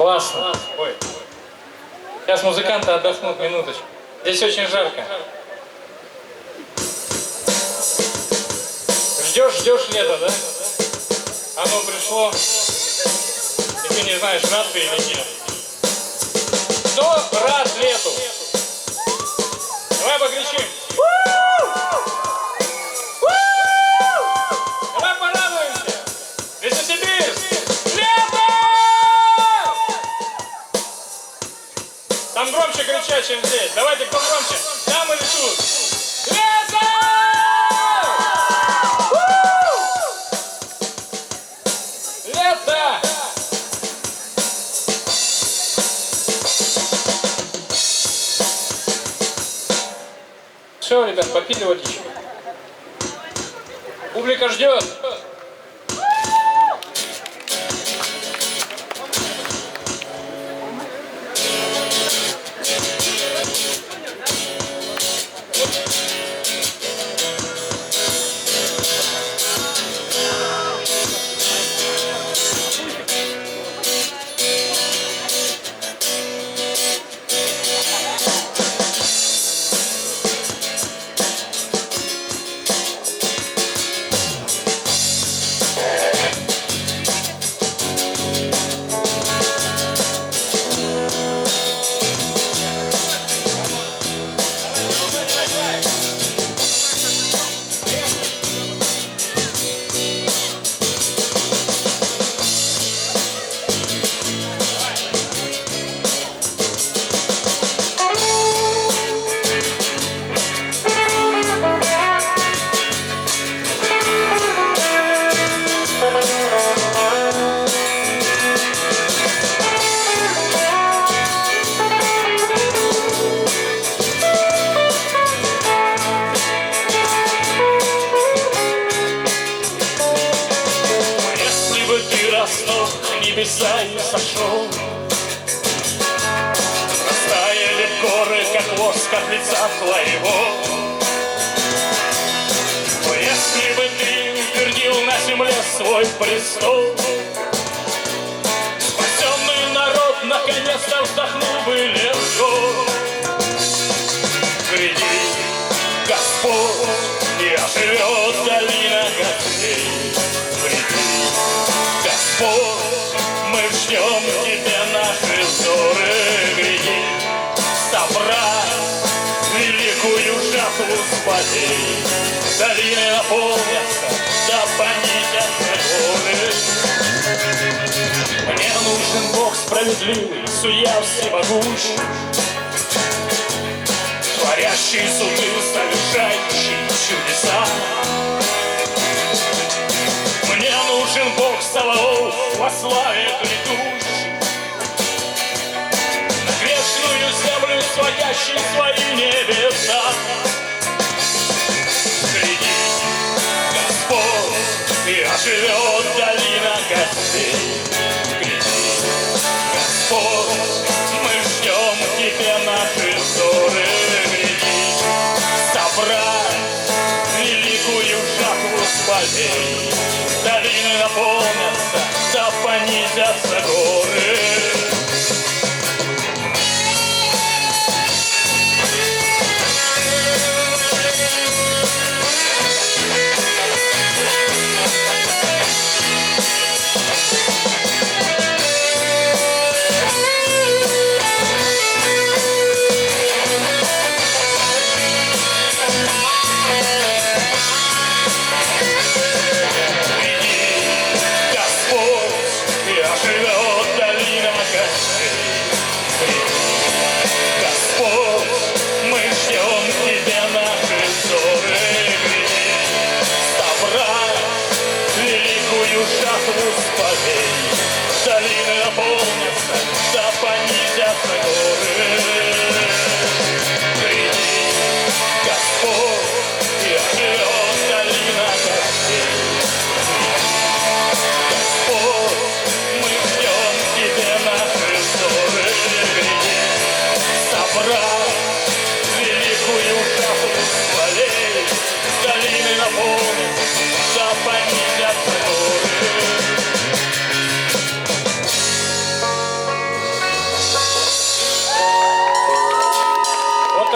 Классно. Ой. Сейчас музыканты отдохнут минуточку. Здесь очень жарко. Ждешь лето, да? Оно пришло, и ты не знаешь, рад ты или нет. Кто рад лету? Давай покричим. Давай порадуемся. Лесосибирск! Лето! Там громче кричать, чем здесь. Давайте, кто громче? Там или тут? Лето! Лето! Все, ребят, попили водичку. Публика ждет. Небеса и сошел, растаяли горы, как воск от лица твоего. Но если бы ты утвердил на земле свой престол, спасенный народ наконец-то вздохнул бы легко. Гряди, Господь, не оживет долина гостей. Гряди, Господь, мы ждем тебе наши взоры, гряди, собрать великую жатву спалей. Долины наполнятся, да понизятся горы. Мне нужен Бог справедливый, судья всемогущий, творящий суды, совершающий чудеса. Мне нужен Бог Саваоф во славе грядущий, на грешную землю сводящий свои небеса. Гряди, Господь, и оживет долина гостей. Гряди, Господь, мы ждем тебе наши взоры. Гряди, собрать великую жатву с полей. Долины наполнятся, да понизятся горы. Живет долина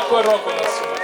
такой рок у нас сегодня.